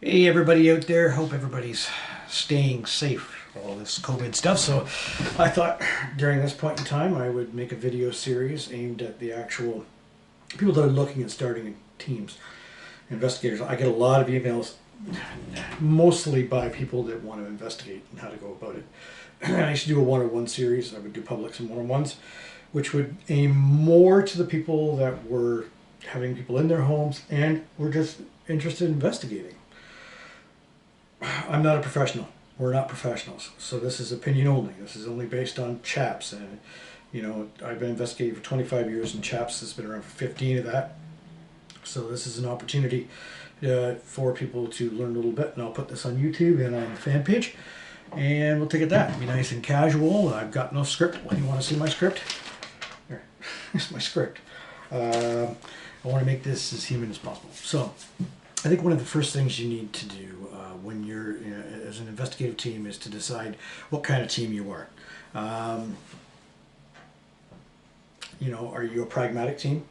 Hey everybody out there, hope everybody's staying safe for all this COVID stuff. So I thought during this point in time I would make a video series aimed at the actual people that are looking at starting teams, investigators. I get a lot of emails, mostly by people that want to investigate and how to go about it. I used to do a one-on-one series. I would do publics and one-on-ones, which would aim more to the people that were having people in their homes and were just interested in investigating. I'm not a professional. We're not professionals. So this is opinion only. This is only based on CHAPS. And, I've been investigating for 25 years and CHAPS has been around for 15 of that. So this is an opportunity for people to learn a little bit. And I'll put this on YouTube and on the fan page. And we'll take it that. Be nice and casual. I've got no script. You want to see my script? Here, here's my script. I want to make this as human as possible. So I think one of the first things you need to do when you're as an investigative team is to decide what kind of team you are. Are you a pragmatic team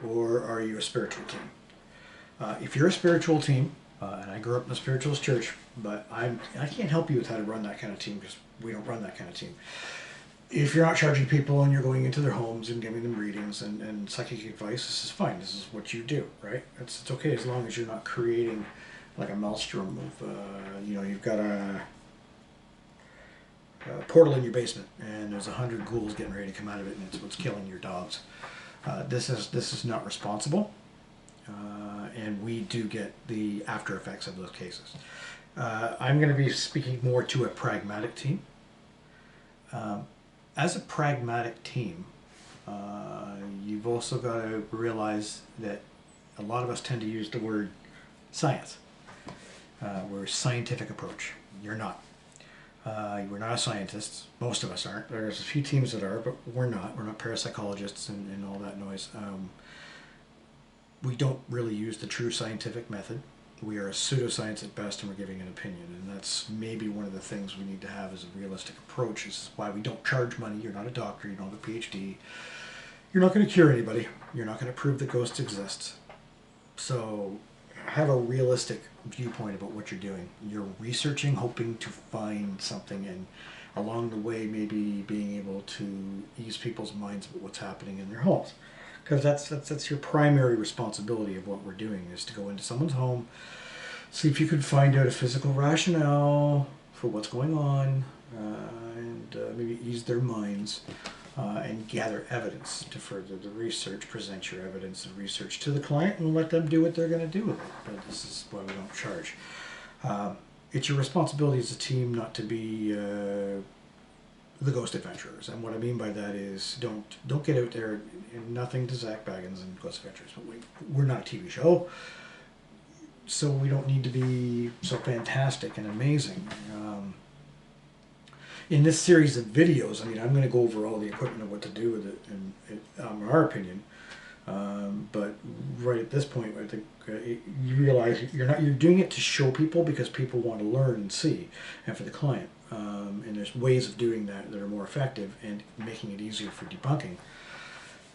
or are you a spiritual team? If you're a spiritual team, and I grew up in a spiritualist church, but I can't help you with how to run that kind of team because we don't run that kind of team. If you're not charging people and you're going into their homes and giving them readings and psychic advice, this is fine. This is what you do, right? It's okay as long as you're not creating like a maelstrom of, you've got a portal in your basement and there's 100 ghouls getting ready to come out of it and it's what's killing your dogs. This is not responsible, and we do get the after effects of those cases. I'm going to be speaking more to a pragmatic team. As a pragmatic team, you've also got to realize that a lot of us tend to use the word science. We're a scientific approach. You're not. We're not a scientist. Most of us aren't. There's a few teams that are, but we're not. We're not parapsychologists and all that noise. We don't really use the true scientific method. We are a pseudoscience at best, and we're giving an opinion. And that's maybe one of the things we need to have as a realistic approach. This is why we don't charge money. You're not a doctor. You don't have a PhD. You're not going to cure anybody. You're not going to prove that ghosts exist. So have a realistic viewpoint about what you're doing. You're researching, hoping to find something, and along the way maybe being able to ease people's minds about what's happening in their homes. Because that's your primary responsibility of what we're doing, is to go into someone's home, see if you could find out a physical rationale for what's going on, and maybe ease their minds, and gather evidence to further the research. Present your evidence and research to the client and let them do what they're going to do with it. But this is why we don't charge. It's your responsibility as a team not to be the ghost adventurers. And what I mean by that is don't get out there, and nothing to Zach Baggins and Ghost Adventures, but we're not a TV show, so we don't need to be so fantastic and amazing. In this series of videos, I'm going to go over all the equipment and what to do with it, and our opinion. But right at this point, I think you realize you're doing it to show people because people want to learn and see, and for the client. And there's ways of doing that that are more effective and making it easier for debunking.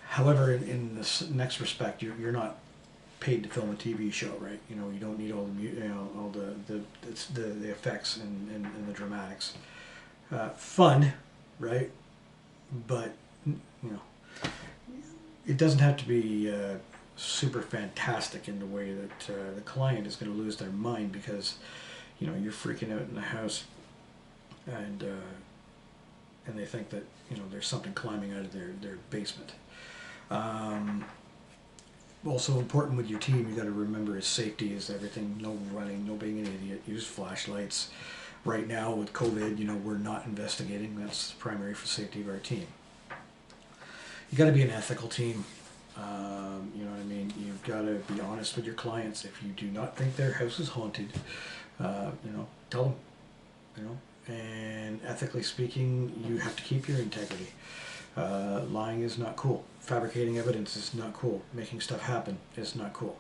However, in this next respect, you're not paid to film a TV show, right? You don't need all the effects and the dramatics. Fun, right? But it doesn't have to be super fantastic in the way that the client is going to lose their mind because you're freaking out in the house, and they think that there's something climbing out of their basement. Also important with your team, you got to remember is safety is everything. No running, no being an idiot. Use flashlights. Right now with COVID, we're not investigating. That's primary for safety of our team. You got to be an ethical team. You know what I mean? You've got to be honest with your clients. If you do not think their house is haunted, tell them. And ethically speaking, you have to keep your integrity. Lying is not cool. Fabricating evidence is not cool. Making stuff happen is not cool.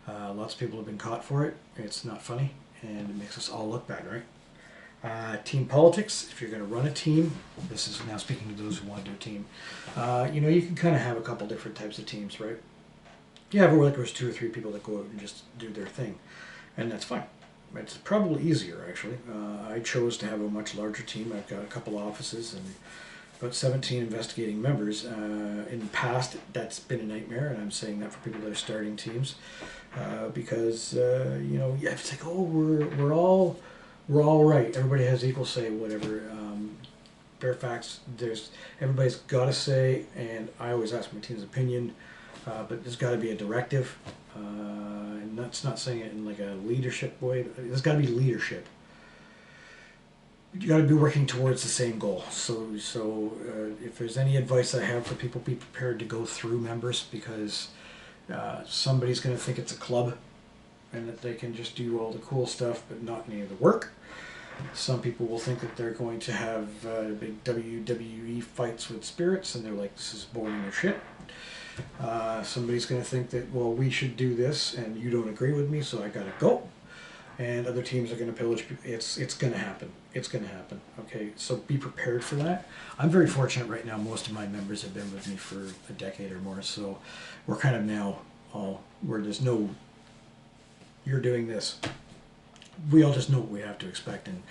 Lots of people have been caught for it. It's not funny, and it makes us all look bad, right? Team politics, if you're going to run a team, this is now speaking to those who want to do a team, you can kind of have a couple different types of teams, right? You have where there's 2 or 3 people that go out and just do their thing. and that's fine. It's probably easier, actually. I chose to have a much larger team. I've got a couple offices and about 17 investigating members. In the past, that's been a nightmare, and I'm saying that for people that are starting teams, because you know, yeah, it's like, oh, we're all right. Everybody has equal say, whatever. Bare facts. Everybody's got a say, and I always ask my team's opinion, but there's got to be a directive, and that's not saying it in like a leadership way. There's got to be leadership. You got to be working towards the same goal. So if there's any advice I have for people, be prepared to go through members, because somebody's going to think it's a club and that they can just do all the cool stuff but not any of the work. Some people will think that they're going to have big WWE fights with spirits, and they're like, this is boring as shit. Somebody's going to think that, well, we should do this and you don't agree with me, so I got to go. And other teams are going to pillage. It's going to happen. It's going to happen. Okay, so be prepared for that. I'm very fortunate right now. Most of my members have been with me for a decade or more, so we're kind of now all where there's no, you're doing this. We all just know what we have to expect, and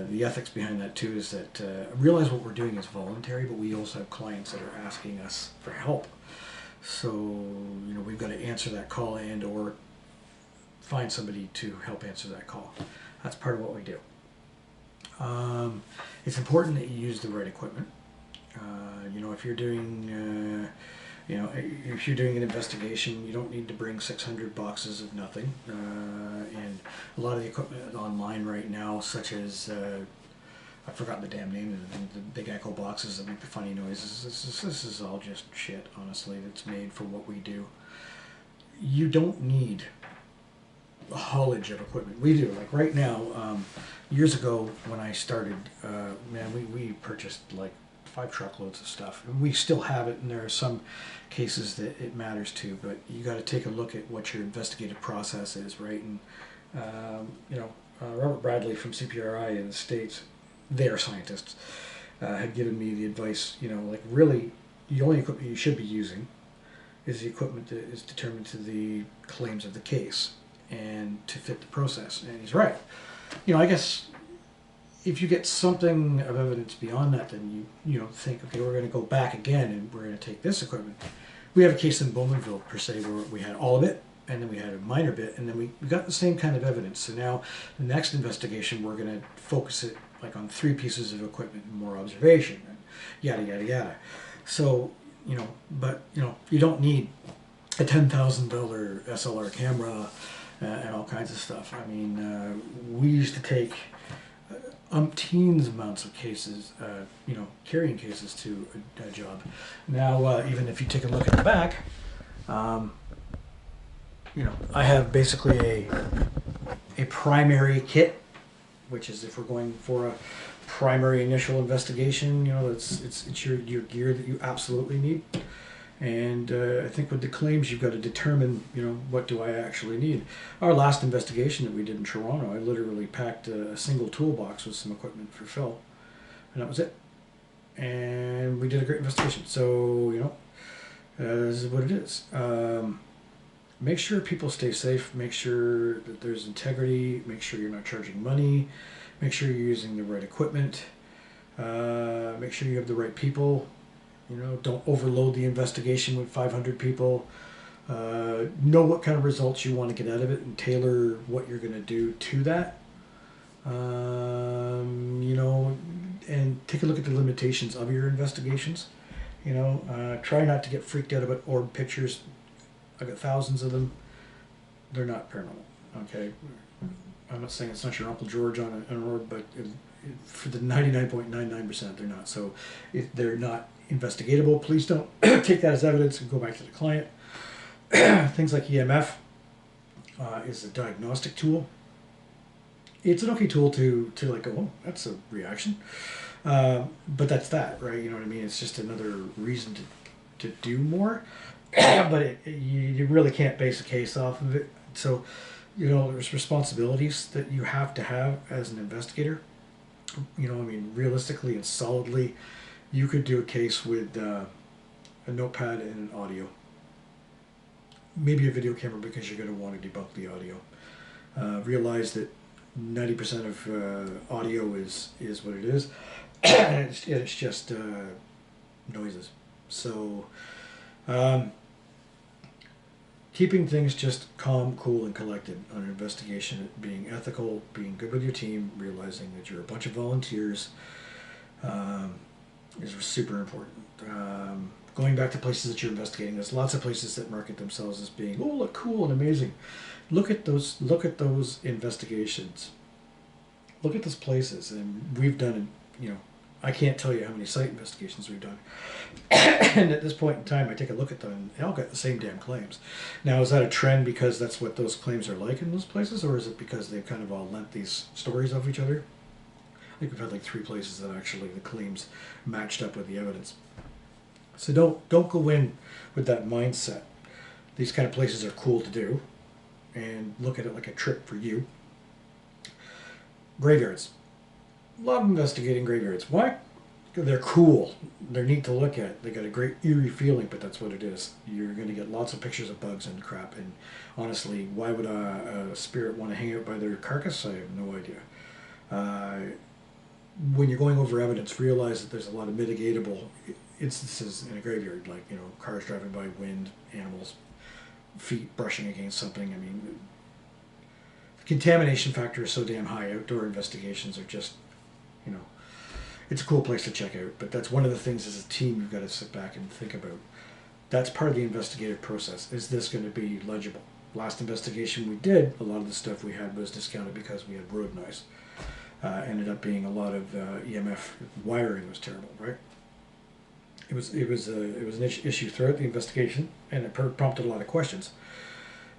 the ethics behind that too is that realize what we're doing is voluntary, but we also have clients that are asking us for help. So you know, we've got to answer that call and or find somebody to help answer that call. That's part of what we do. It's important that you use the right equipment. You know, if you're doing if you're doing an investigation, you don't need to bring 600 boxes of nothing. And a lot of the equipment online right now, such as I've forgotten the damn name of them, the big echo boxes that make the funny noises. This is all just shit, honestly. That's made for what we do. You don't need a haulage of equipment. We do. Like right now, years ago when I started, man, we purchased like 5 truckloads of stuff, and we still have it, and there are some cases that it matters to, but you got to take a look at what your investigative process is, right? And Robert Bradley from CPRI in the States, they are scientists, had given me the advice, you know, like really the only equipment you should be using is the equipment that is determined to the claims of the case and to fit the process. And he's right. You know, I guess if you get something of evidence beyond that, then you think, okay, we're going to go back again and we're going to take this equipment. We have a case in Bowmanville, per se, where we had all of it, and then we had a minor bit, and then we got the same kind of evidence. So now the next investigation, we're going to focus it like on 3 pieces of equipment and more observation, and yada, yada, yada. So, but you don't need a $10,000 SLR camera and all kinds of stuff. I mean, we used to take umpteens amounts of cases, carrying cases to a job. Now, even if you take a look at the back, I have basically a primary kit, which is if we're going for a primary initial investigation, it's your gear that you absolutely need. And I think with the claims, you've got to determine, what do I actually need. Our last investigation that we did in Toronto, I literally packed a single toolbox with some equipment for Phil, and that was it. And we did a great investigation. So, this is what it is. Make sure people stay safe. Make sure that there's integrity. Make sure you're not charging money. Make sure you're using the right equipment. Make sure you have the right people. Don't overload the investigation with 500 people. Know what kind of results you want to get out of it and tailor what you're going to do to that. And take a look at the limitations of your investigations. Try not to get freaked out about orb pictures. I got thousands of them. They're not paranormal. Okay, I'm not saying it's not your Uncle George on an orb, but for the 99.99%, they're not. So if they're not investigatable, please don't take that as evidence and go back to the client. Things like EMF is a diagnostic tool. It's an okay tool to like go, oh, that's a reaction. But that's that, right? You know what I mean? It's just another reason to do more. But you really can't base a case off of it. So, there's responsibilities that you have to have as an investigator. Realistically and solidly, you could do a case with a notepad and an audio. Maybe a video camera because you're going to want to debunk the audio. Realize that 90% of audio is what it is. It's just noises. So keeping things just calm, cool, and collected on an investigation, being ethical, being good with your team, realizing that you're a bunch of volunteers is super important. Going back to places that you're investigating, there's lots of places that market themselves as being, oh, look cool and amazing. Look at those investigations. Look at those places, and we've done, I can't tell you how many site investigations we've done. And at this point in time, I take a look at them, and they all got the same damn claims. Now, is that a trend because that's what those claims are like in those places, or is it because they've kind of all lent these stories of each other? I think we've had like 3 places that actually the claims matched up with the evidence. So don't go in with that mindset. These kind of places are cool to do, and look at it like a trip for you. Graveyards. Love investigating graveyards. Why? They're cool. They're neat to look at. They got a great eerie feeling, but that's what it is. You're going to get lots of pictures of bugs and crap. And honestly, why would a spirit want to hang out by their carcass? I have no idea. When you're going over evidence, realize that there's a lot of mitigatable instances in a graveyard, like cars driving by, wind, animals, feet brushing against something. I mean, the contamination factor is so damn high. Outdoor investigations are just, it's a cool place to check out. But that's one of the things as a team you've got to sit back and think about. That's part of the investigative process. Is this going to be legible? Last investigation we did, a lot of the stuff we had was discounted because we had road noise. Ended up being a lot of EMF wiring was terrible, right? It was an issue throughout the investigation, and it prompted a lot of questions.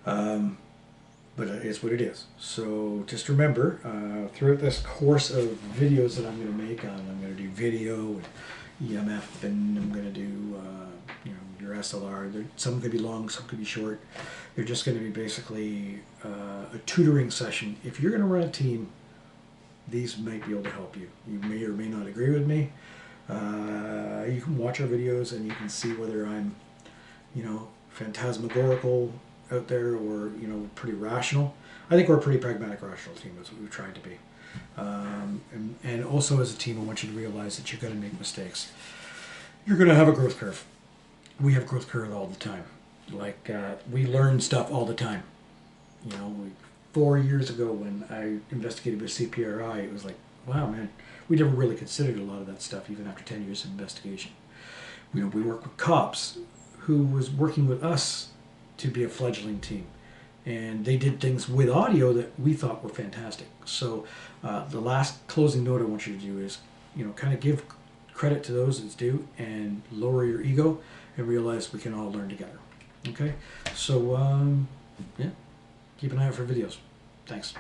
But it's what it is. So just remember, throughout this course of videos that I'm going to make, I'm going to do video and EMF, and I'm going to do your SLR. Some could be long, some could be short. They're just going to be basically a tutoring session. If you're going to run a team, these might be able to help you. You may or may not agree with me. You can watch our videos and you can see whether I'm, phantasmagorical out there or, pretty rational. I think we're a pretty pragmatic, rational team. That's what we've tried to be. And also as a team, I want you to realize that you're going to make mistakes. You're going to have a growth curve. We have growth curve all the time. Like, we learn stuff all the time. 4 years ago when I investigated with CPRI, it was like, wow, man, we never really considered a lot of that stuff even after 10 years of investigation. We work with cops who was working with us to be a fledgling team. And they did things with audio that we thought were fantastic. So the last closing note I want you to do is, kind of give credit to those that's due and lower your ego and realize we can all learn together. Okay? So, yeah. Keep an eye out for videos. Thanks.